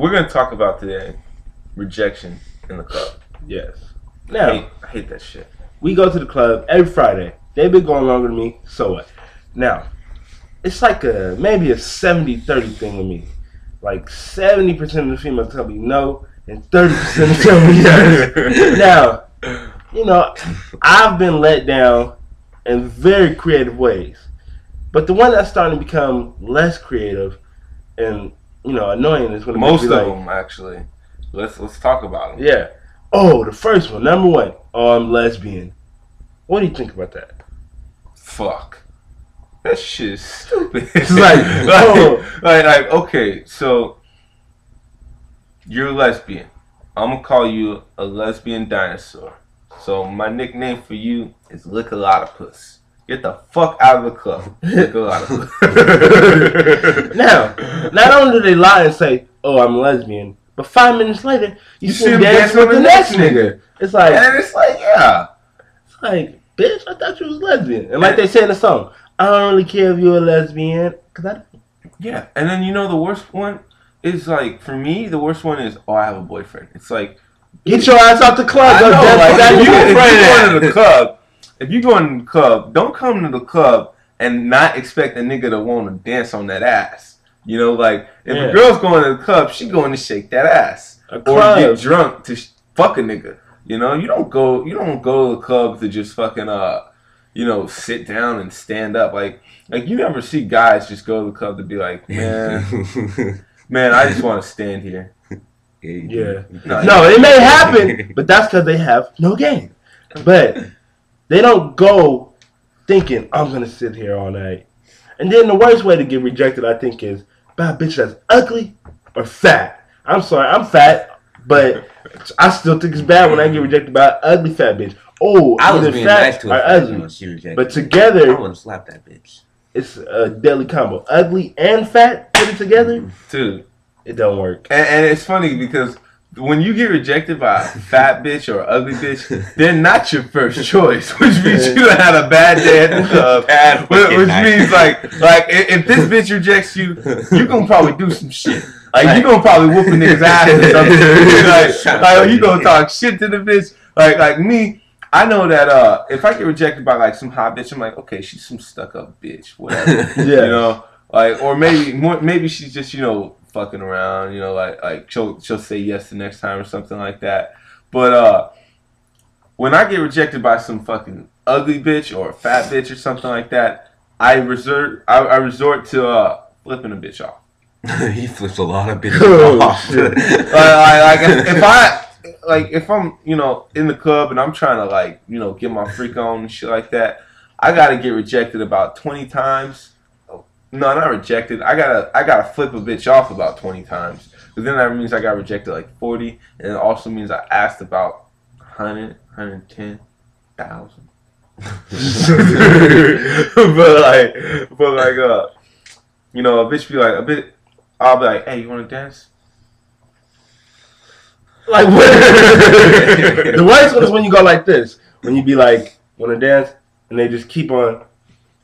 we're gonna talk about today rejection in the club. Yes. Now, I hate that shit. we go to the club every Friday. They've been going longer than me, so what? Now, it's like maybe a 70-30 thing with me. Like 70% of the females tell me no, and 30% tell me yes. Now, you know, I've been let down in very creative ways. But the one that's starting to become less creative and, you know, annoying is when most of them, actually. Let's talk about them. Yeah. Oh, the first one, number one. Oh, I'm lesbian. What do you think about that? Fuck. That shit is stupid. It's like, okay, so you're a lesbian. I'm gonna call you a lesbian dinosaur. So my nickname for you is Lick a Lot of Puss. Get the fuck out of the club. Lick a lot of puss. Now, not only do they lie and say, "Oh, I'm lesbian," but 5 minutes later, you see them dancing with the next nigga. It's like, and it's like, yeah. It's like, bitch, I thought you was lesbian. And like they say in the song, I don't really care if you're a lesbian, cause I don't. Yeah, and then you know the worst one is like, for me, the worst one is, oh, I have a boyfriend. It's like, get your ass out the club. I know, if you go in the club, don't come to the club and not expect a nigga to want to dance on that ass. You know, like, if a girl's going to the club, she going to shake that ass. Or get drunk to fuck a nigga. You know, you don't go to the club to just fucking, you know, sit down and stand up. Like you never see guys just go to the club to be like, man, I just want to stand here. Yeah. No, it may happen, but that's because they have no game. But they don't go thinking, I'm going to sit here all night. And then the worst way to get rejected, I think, is by a bitch that's ugly or fat. I'm sorry, I'm fat, but I still think it's bad when I get rejected by an ugly fat bitch. Oh, I was being nice to her ugly. But together, I want to slap that bitch. It's a deadly combo. Ugly and fat put it together, dude. It don't work. And it's funny because when you get rejected by a fat bitch or ugly bitch, they're not your first choice, which means you had a bad day at the club. Which means like if this bitch rejects you, you gonna probably do some shit. Like you gonna probably whoop a nigga's ass or something. like you gonna talk shit to the bitch. Like me, I know that if I get rejected by like some hot bitch, I'm like, okay, she's some stuck up bitch, whatever. Yeah. You know, like or maybe she's just, you know, fucking around, you know, like she'll say yes the next time or something like that. But when I get rejected by some fucking ugly bitch or a fat bitch or something like that, I resort to flipping a bitch off. He flips a lot of bitches off. If I'm, you know, in the club and I'm trying to, like, you know, get my freak on and shit like that, I gotta get rejected about 20 times. No, not rejected. I gotta flip a bitch off about 20 times. But then that means I got rejected like 40, and it also means I asked about 100, 110,000. but like, you know, a bitch be like, I'll be like, hey, you wanna dance? Like, what? The worst one is when you go like this. When you be like, wanna dance? And they just keep on,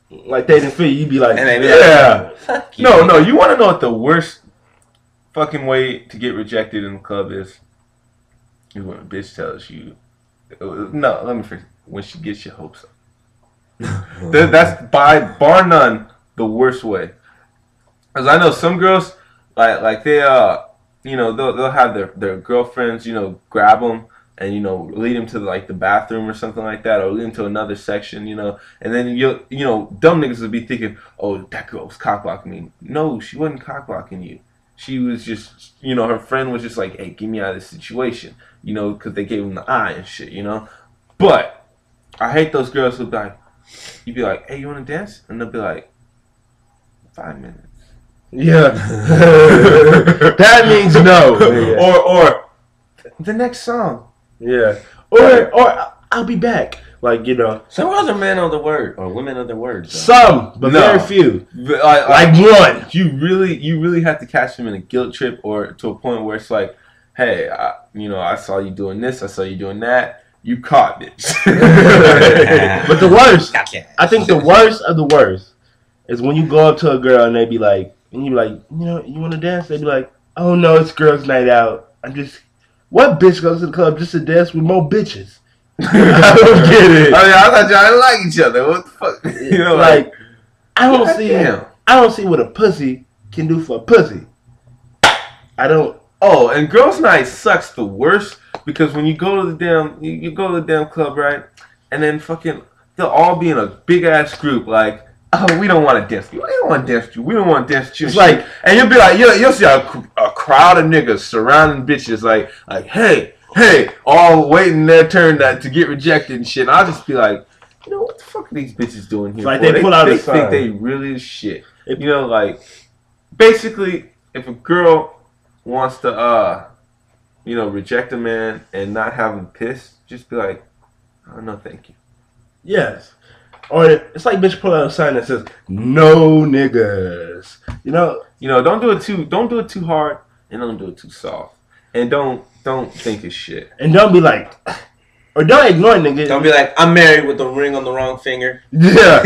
like they didn't feel you be like, yeah. No, you want to know what the worst fucking way to get rejected in the club is? Is when a bitch tells you, no, let me fix it. When she gets your hopes up. That's bar none the worst way. Because I know some girls, like they, you know, they'll have their girlfriends, you know, grab them and, you know, lead them to like the bathroom or something like that, or lead them to another section, you know, and then you know, dumb niggas would be thinking, oh, that girl was cock-blocking me. No, she wasn't cock-blocking you. She was just, you know, her friend was just like, hey, get me out of this situation, you know, because they gave him the eye and shit, you know. But I hate those girls who be like, you'd be like, hey, you want to dance? And they'll be like, 5 minutes. Yeah. That means no. Or the next song. Yeah. Or I'll be back. Like, you know. Some other men of the word or women of the word. So. Some, but very few. Like one. You really have to catch them in a guilt trip or to a point where it's like, hey, you know, I saw you doing this, I saw you doing that. You caught bitch. But the worst, I think the worst of the worst is when you go up to a girl and they be like, and you be like, you know, you want to dance? They be like, oh no, it's girls' night out. What bitch goes to the club just to dance with more bitches? I don't get it. I mean, I thought y'all didn't like each other. What the fuck? You know, like I don't damn. see what a pussy can do for a pussy. I don't. Oh, and girls' night sucks the worst because when you go to the damn, you go to the damn club, right? And then fucking, they'll all be in a big ass group, like, oh, we don't want to dance with you. We don't want to dance with you. We don't want to dance with you. It's like, and you'll be like, you'll see a crowd of niggas surrounding bitches, like, hey, all waiting their turn to get rejected and shit. And I'll just be like, you know, what the fuck are these bitches doing here? Like they pull out a sign. They think they really is shit. You know, like, basically, if a girl wants to, reject a man and not have him pissed, just be like, oh, no, thank you. Yes. Or it's like bitch pull out a sign that says no niggas. You know, don't do it too hard and don't do it too soft. And don't think it's shit. And don't be like, or don't ignore niggas. Don't be like, I'm married with a ring on the wrong finger. Yeah.